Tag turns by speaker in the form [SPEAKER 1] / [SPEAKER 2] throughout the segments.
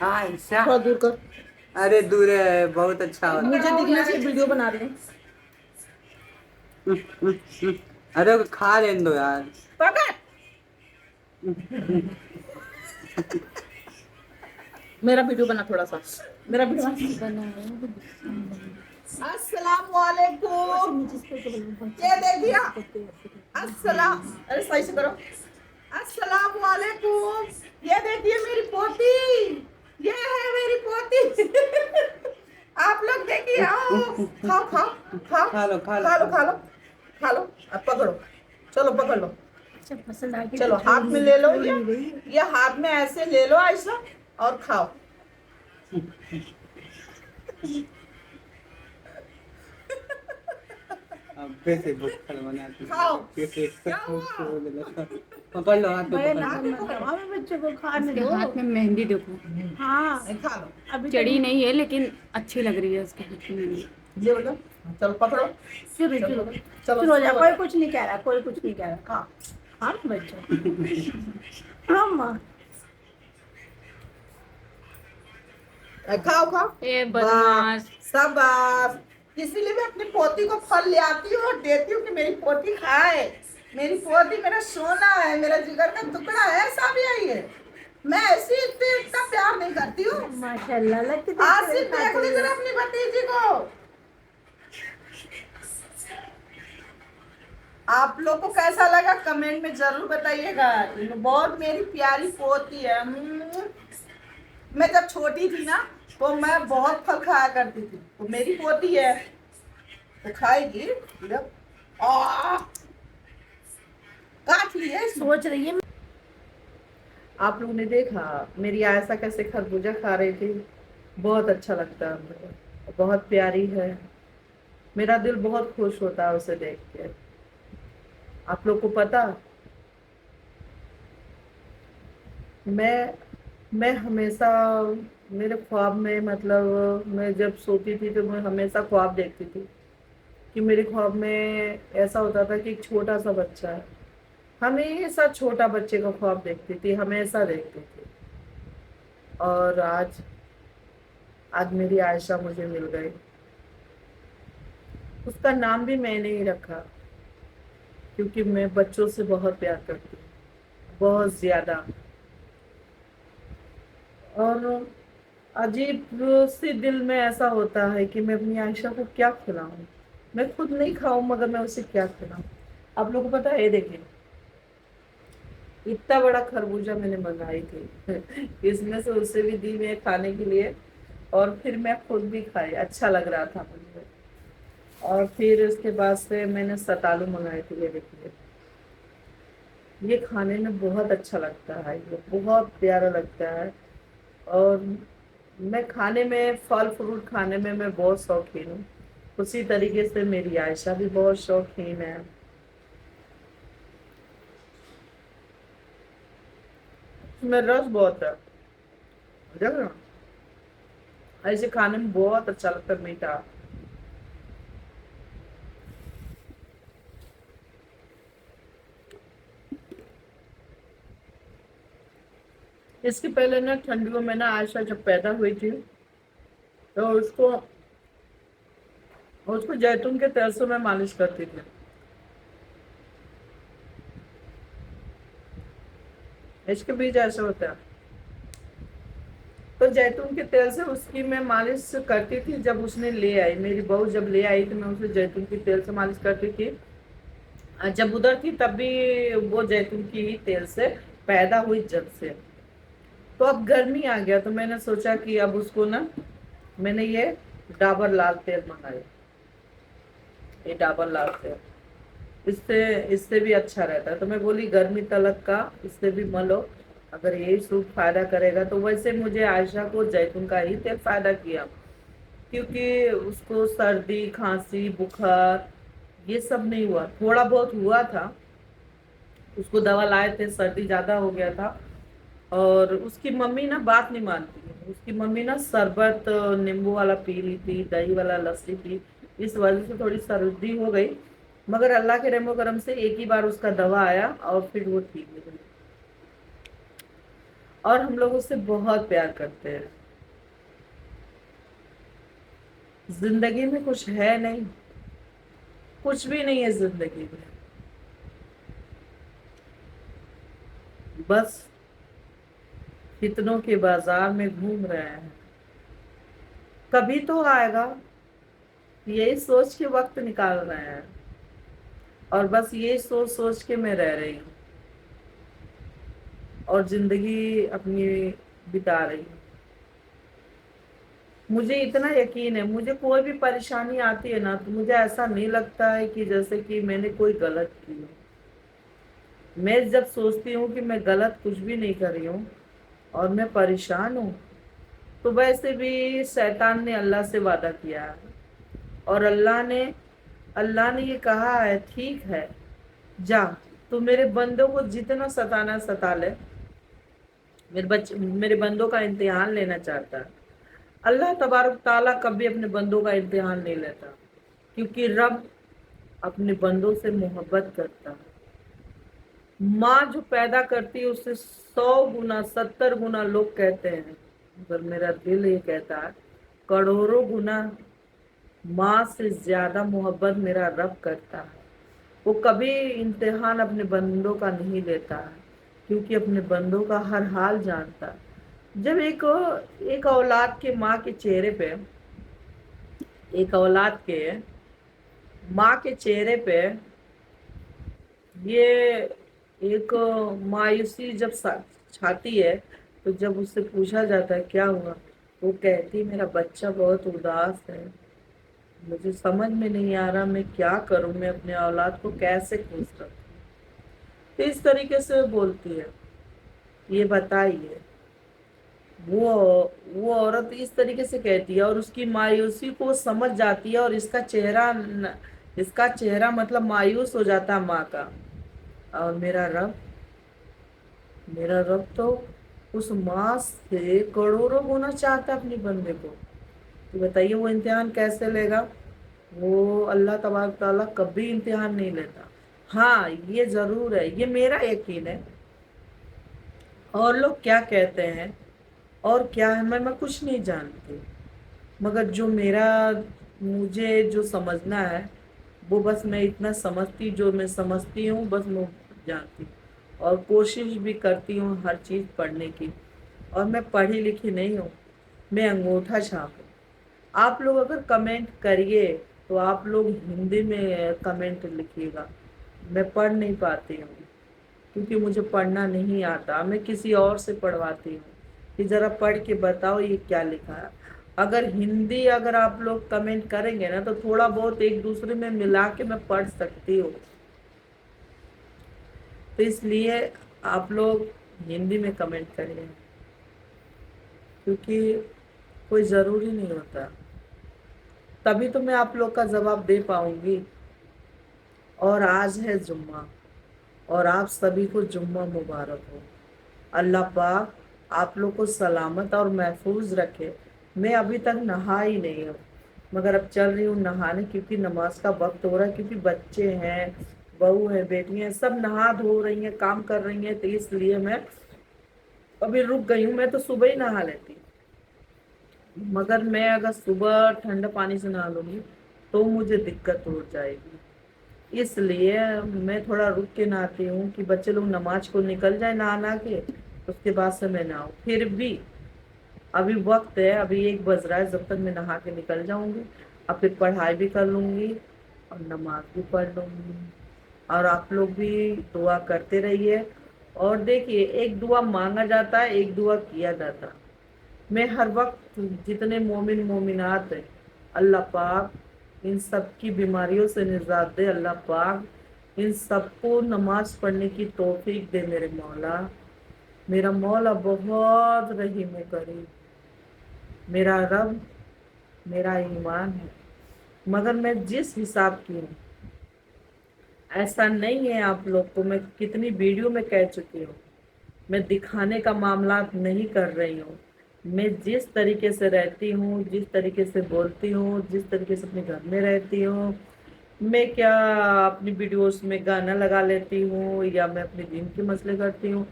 [SPEAKER 1] आयशा,
[SPEAKER 2] थोड़ा दूर कर,
[SPEAKER 1] अरे दूर है, बहुत अच्छा होता
[SPEAKER 2] मुझे दिखने से वीडियो बना रहे हैं।
[SPEAKER 1] अरे खा लेने दो यार।
[SPEAKER 2] पकड़, मेरा वीडियो बना थोड़ा सा, मेरा वीडियो अस्सलाम वालेकुम। ये देख दिया, अस्सलाम, अरे सही से करो, अस्सलाम वालेकुम। ये देखिए मेरी पोती, ये है मेरी पोती। आप लोग देखिए, आओ खाओ खाओ खाओ,
[SPEAKER 1] खा लो खा लो
[SPEAKER 2] खा लो खा लो खा लो, अब पकड़ो, चलो पकड़ लो, चलो हाथ में ले लो, ये हाथ में ऐसे ले लो आयशा और खाओ।
[SPEAKER 1] अब से भूखल बनाती
[SPEAKER 2] खाओ।
[SPEAKER 1] पकड़ लो, हाथ पे पकड़
[SPEAKER 2] हाथ
[SPEAKER 1] लो।
[SPEAKER 2] में पकड़ो, हमें बच्चे को खाने
[SPEAKER 3] इसके
[SPEAKER 2] दो।
[SPEAKER 3] हाथ में मेहंदी देखो,
[SPEAKER 2] हाँ खा लो, अभी
[SPEAKER 3] चढ़ी नहीं है लेकिन अच्छी लग रही है उसके हाथ में मेहंदी।
[SPEAKER 2] ये बोलो, चलो पकड़ो, फिर चलो चलो हो जा, कोई कुछ नहीं कह रहा, कोई कुछ नहीं कह रहा। हाँ हाँ बच्चों, हाँ माँ खाओ खाओ।
[SPEAKER 3] ए बदमाश,
[SPEAKER 2] शाबाश, इसीलिए मैं अपनी पोती को फल ले आती हूँ और देती हूँ कि मेरी पोती खाए। मेरी पोती मेरा सोना है, मेरा जिगर का टुकड़ा है, ऐसा भी आई है। मैं ऐसी इतना प्यार नहीं करती हूँ माशाल्लाह। आसिफ देख ली जरा अपनी भतीजी को। आप लोग को कैसा लगा कमेंट में जरूर बताइएगा। बहुत मेरी प्यारी पोती है। मैं जब छोटी थी ना तो मैं बहुत फल खाया करती थी, तो मेरी पोती है तो खाएगी। काट लिए, सोच रही है। आप लोगों ने देखा मेरी आयशा कैसे खरबूजा खा रही थी, बहुत अच्छा लगता है मुझे, बहुत प्यारी है, मेरा दिल बहुत खुश होता है उसे देख के। आप लोग को पता, मैं हमेशा मेरे ख्वाब में, मतलब मैं जब सोती थी तो मैं हमेशा ख्वाब देखती थी कि मेरे ख्वाब में ऐसा होता था कि एक छोटा सा बच्चा है, हमेशा छोटा बच्चे का ख्वाब देखती थी, हमेशा देखती थी। और आज मेरी आयशा मुझे मिल गई। उसका नाम भी मैंने ही रखा क्योंकि मैं बच्चों से बहुत प्यार करती हूँ, बहुत ज्यादा। और अजीब सी दिल में ऐसा होता है कि मैं अपनी आयशा को क्या खिलाऊं, मैं खुद नहीं खाऊं मगर मैं उसे क्या खिलाऊं। आप लोगों को पता है, देखिए इतना बड़ा खरबूजा मैंने मंगाई थी। इसमें से उसे भी दी मैं खाने के लिए और फिर मैं खुद भी खाई, अच्छा लग रहा था मुझे। और फिर उसके बाद से मैंने सतालू मंगाए थे, ये देखिए, ये खाने में बहुत अच्छा लगता है, ये बहुत प्यारा लगता है। और मैं खाने में, फल फ्रूट खाने में मैं बहुत शौकीन हूँ, उसी तरीके से मेरी आयशा भी बहुत शौकीन है। इसमें रस बहुत है, देख रहे हो? ऐसे खाने में बहुत अच्छा लगता है, मीठा। इसके पहले ना ठंडियों में ना आयशा जब पैदा हुई थी तो उसको जैतून के तेल से मैं मालिश करती थी। इसके बीच ऐसा होता है, तो जैतून के तेल से उसकी मैं मालिश करती थी। जब उसने ले आई, मेरी बहू जब ले आई तो मैं उसे जैतून के तेल से मालिश करती थी। जब उधर थी तब भी वो जैतून की ही तेल से पैदा हुई जब से। तो अब गर्मी आ गया तो मैंने सोचा कि अब उसको ना, मैंने ये डाबर लाल तेल मंगाया, ये डाबर लाल तेल, इससे इससे भी अच्छा रहता है। तो मैं बोली गर्मी तलक का इससे भी मलो, अगर यही सूप फायदा करेगा। तो वैसे मुझे आयशा को जैतून का ही तेल फायदा किया, क्योंकि उसको सर्दी खांसी बुखार ये सब नहीं हुआ, थोड़ा बहुत हुआ था, उसको दवा लाए थे, सर्दी ज्यादा हो गया था। और उसकी मम्मी ना बात नहीं मानती है, उसकी मम्मी ना शरबत नींबू वाला पी ली थी, दही वाला लस्सी पी, इस वजह से थोड़ी सर्दी हो गई। मगर अल्लाह के रहमो करम से एक ही बार उसका दवा आया और फिर वो ठीक हो गई। और हम लोग उससे बहुत प्यार करते हैं। जिंदगी में कुछ है नहीं, कुछ भी नहीं है जिंदगी में, बस फितनों के बाजार में घूम रहे हैं। कभी तो आएगा, यही सोच के वक्त निकाल रहे हैं, और बस यही सोच सोच के मैं रह रही हूँ और जिंदगी अपनी बिता रही हूँ। मुझे इतना यकीन है, मुझे कोई भी परेशानी आती है ना तो मुझे ऐसा नहीं लगता है कि जैसे कि मैंने कोई गलत की हो। मैं जब सोचती हूँ कि मैं गलत कुछ भी नहीं कर रही हूँ और मैं परेशान हूँ, तो वैसे भी शैतान ने अल्लाह से वादा किया है, और अल्लाह ने ये कहा है, ठीक है जा, तू मेरे बंदों को जितना सताना सता ले। मेरे बंदों का इम्तिहान लेना चाहता है। अल्लाह तबारक ताला कभी अपने बंदों का इम्तिहान नहीं लेता, क्योंकि रब अपने बंदों से मोहब्बत करता है। माँ जो पैदा करती है उससे 100 गुना 70 गुना लोग कहते हैं, मगर मेरा दिल ये कहता है करोड़ों गुना माँ से ज्यादा मोहब्बत मेरा रब करता है। वो कभी इम्तिहान अपने बंदों का नहीं लेता है, क्योंकि अपने बंदों का हर हाल जानता है। जब एक औलाद के माँ के चेहरे पे, एक औलाद के माँ के चेहरे पे ये एक मायूसी जब छाती है, तो जब उससे पूछा जाता है क्या हुआ, वो कहती मेरा बच्चा बहुत उदास है, मुझे समझ में नहीं आ रहा मैं क्या करूं, मैं अपने औलाद को कैसे खुश रखूं। तो इस तरीके से बोलती है। ये बताइए, वो औरत इस तरीके से कहती है और उसकी मायूसी को समझ जाती है, और इसका चेहरा मतलब मायूस हो जाता है माँ का। और मेरा रब तो उस माँ से करोड़ों गुना चाहता है अपने बंदे को। तो बताइए वो इम्तिहान कैसे लेगा। वो अल्लाह तबारक ताला कभी इम्तिहान नहीं लेता। हाँ ये जरूर है, ये मेरा यकीन है। और लोग क्या कहते हैं और क्या है मैं कुछ नहीं जानती, मगर मुझे जो समझना है वो बस मैं इतना समझती, जो मैं समझती हूँ बस मैं जानती हूँ, और कोशिश भी करती हूँ हर चीज़ पढ़ने की। और मैं पढ़ी लिखी नहीं हूँ, मैं अंगूठा छाप हूँ। आप लोग अगर कमेंट करिए तो आप लोग हिंदी में कमेंट लिखिएगा। मैं पढ़ नहीं पाती हूँ, क्योंकि मुझे पढ़ना नहीं आता। मैं किसी और से पढ़वाती हूँ कि ज़रा पढ़ के बताओ ये क्या लिखा है। अगर आप लोग कमेंट करेंगे ना तो थोड़ा बहुत एक दूसरे में मिला के मैं पढ़ सकती हूँ। तो इसलिए आप लोग हिंदी में कमेंट करिए, क्योंकि कोई ज़रूरी नहीं होता, तभी तो मैं आप लोग का जवाब दे पाऊंगी। और आज है जुम्मा, और आप सभी को जुम्मा मुबारक हो। अल्लाह पाक आप लोग को सलामत और महफूज रखे। मैं अभी तक नहा ही नहीं हूँ, मगर अब चल रही हूँ नहाने, क्योंकि नमाज का वक्त हो रहा है। क्योंकि बच्चे हैं, बहू है, बेटी हैं, सब नहा धो रही हैं, काम कर रही हैं, तो इसलिए मैं अभी रुक गई हूँ। मैं तो सुबह ही नहा लेती, मगर मैं अगर सुबह ठंडे पानी से नहा लूँगी तो मुझे दिक्कत हो जाएगी। इसलिए मैं थोड़ा रुक के नहाती हूँ कि बच्चे लोग नमाज को निकल जाए नहा के, उसके बाद से मैं नहाऊँ। फिर भी अभी वक्त है, अभी 1 बज रहा है, जब तक मैं नहा के निकल जाऊंगी अब फिर पढ़ाई भी कर लूंगी और नमाज भी पढ़ लूंगी। और आप लोग भी दुआ करते रहिए। और देखिए, एक दुआ मांगा जाता है, एक दुआ किया जाता है। मैं हर वक्त जितने मोमिन मोमिनात हैं, अल्लाह पाक इन सब की बीमारियों से निजात दे। अल्लाह पाक इन सबको नमाज पढ़ने की तौफीक दे। मेरा मौला बहुत रहीम व करीम, मेरा रब मेरा ईमान है। मगर मैं जिस हिसाब की हूँ ऐसा नहीं है। आप लोग को मैं कितनी वीडियो में कह चुकी हूँ, मैं दिखाने का मामला नहीं कर रही हूँ। मैं जिस तरीके से रहती हूँ, जिस तरीके से बोलती हूँ, जिस तरीके से अपने घर में रहती हूँ, मैं क्या अपनी वीडियोस में गाना लगा लेती हूँ या मैं अपने दिन के मसले करती हूँ,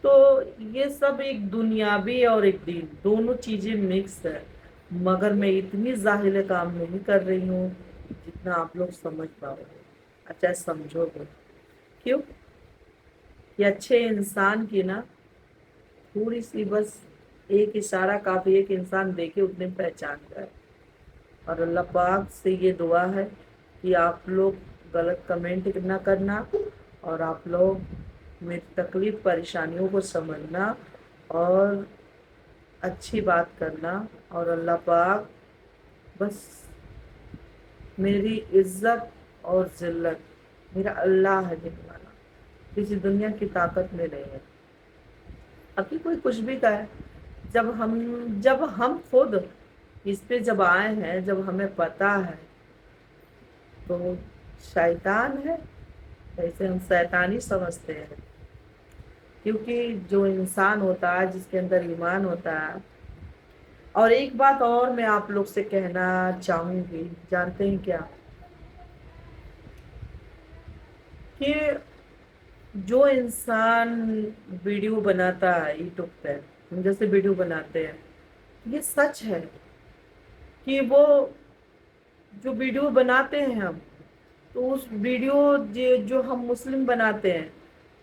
[SPEAKER 2] تو یہ سب ایک دنیاوی اور ایک دین دونوں چیزیں مکس ہے، مگر میں اتنی ظاہر کام نہیں کر رہی ہوں جتنا آپ لوگ سمجھ پاؤ گے، اچھا سمجھو گے کیوں کہ اچھے انسان کی نا تھوڑی سی بس ایک اشارہ کافی ایک انسان دیکھے اتنے پہچان جائے۔ اور اللہ پاک سے یہ دعا ہے کہ آپ لوگ غلط کمنٹ نہ کرنا اور آپ لوگ میری تکلیف پریشانیوں کو سمجھنا اور اچھی بات کرنا، اور اللہ پاک بس میری عزت اور ذلت میرا اللہ ہے دینے والا، کسی دنیا کی طاقت میں نہیں ہے۔ ابھی کوئی کچھ بھی کہے، جب ہم خود اس پہ جب آئے ہیں، جب ہمیں پتا ہے تو شیطان ہے ایسے ہم شیطانی سمجھتے ہیں، کیونکہ جو انسان ہوتا ہے جس کے اندر ایمان ہوتا ہے۔ اور ایک بات اور میں آپ لوگ سے کہنا چاہوں گی، جانتے ہیں کیا؟ کہ جو انسان ویڈیو بناتا ہے یوٹیوب پہ، ہم جیسے ویڈیو بناتے ہیں، یہ سچ ہے کہ وہ جو ویڈیو بناتے ہیں ہم، تو اس ویڈیو جو ہم مسلم بناتے ہیں،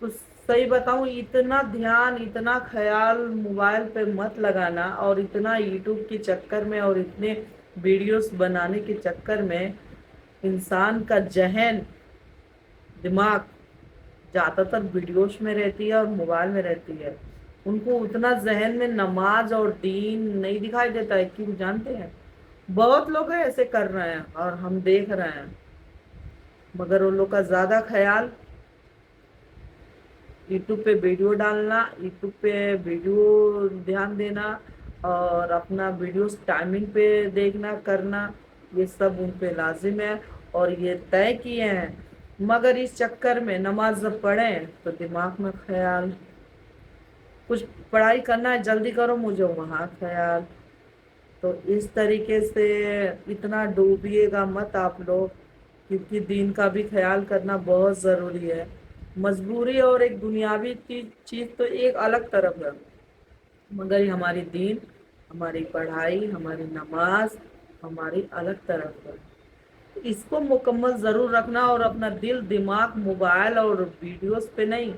[SPEAKER 2] تو صحیح بتاؤں اتنا دھیان اتنا خیال موبائل پہ مت لگانا، اور اتنا یوٹیوب کے چکر میں اور اتنے ویڈیوز بنانے کے چکر میں انسان کا ذہن دماغ زیادہ تر ویڈیوز میں رہتی ہے اور موبائل میں رہتی ہے، ان کو اتنا ذہن میں نماز اور دین نہیں دکھائی دیتا ہے، کیوں جانتے ہیں؟ بہت لوگ ایسے کر رہے ہیں اور ہم دیکھ رہے ہیں، مگر ان لوگ کا زیادہ خیال یوٹیوب پہ ویڈیو ڈالنا، یوٹیوب پہ ویڈیو دھیان دینا اور اپنا ویڈیوز ٹائمنگ پہ دیکھنا کرنا، یہ سب ان پہ لازم ہے اور یہ طے کیے ہیں۔ مگر اس چکر میں نماز جب پڑھیں تو دماغ میں خیال، کچھ پڑھائی کرنا ہے جلدی کرو مجھے وہاں خیال، تو اس طریقے سے اتنا ڈوبیے گا مت آپ لوگ، کیونکہ دین کا بھی خیال کرنا بہت ضروری ہے۔ مجبوری اور ایک دنیاوی چیز تو ایک الگ طرف ہے، مگر یہ ہماری دین، ہماری پڑھائی، ہماری نماز ہماری الگ طرف ہے۔ اس کو مکمل ضرور رکھنا اور اپنا دل دماغ موبائل اور ویڈیوز پہ نہیں،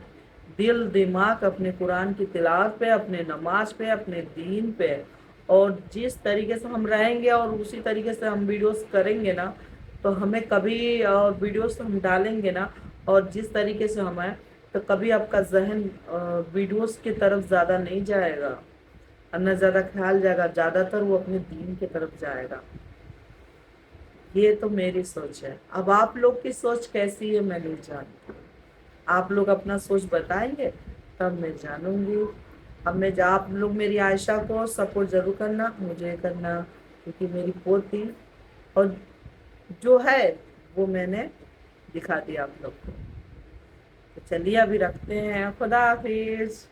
[SPEAKER 2] دل دماغ اپنے قرآن کی تلاوت پہ، اپنے نماز پہ، اپنے دین پہ، اور جس طریقے سے ہم رہیں گے اور اسی طریقے سے ہم ویڈیوز کریں گے نا، تو ہمیں کبھی اور ویڈیوز ہم ڈالیں گے نا اور جس طریقے سے ہمیں، تو کبھی آپ کا ذہن ویڈیوز کی طرف زیادہ نہیں جائے گا اور نہ زیادہ خیال جائے گا، زیادہ تر وہ اپنے دین کی طرف جائے گا۔ یہ تو میری سوچ ہے، اب آپ لوگ کی سوچ کیسی ہے میں نہیں جانتی، آپ لوگ اپنا سوچ بتائیں گے تب میں جانوں گی۔ اب آپ لوگ میری عائشہ کو سپورٹ ضرور کرنا، مجھے کرنا، کیونکہ میری پوتی اور جو ہے وہ میں نے دکھا دیا آپ لوگ کو۔ تو چلیے ابھی رکھتے ہیں، خدا حافظ۔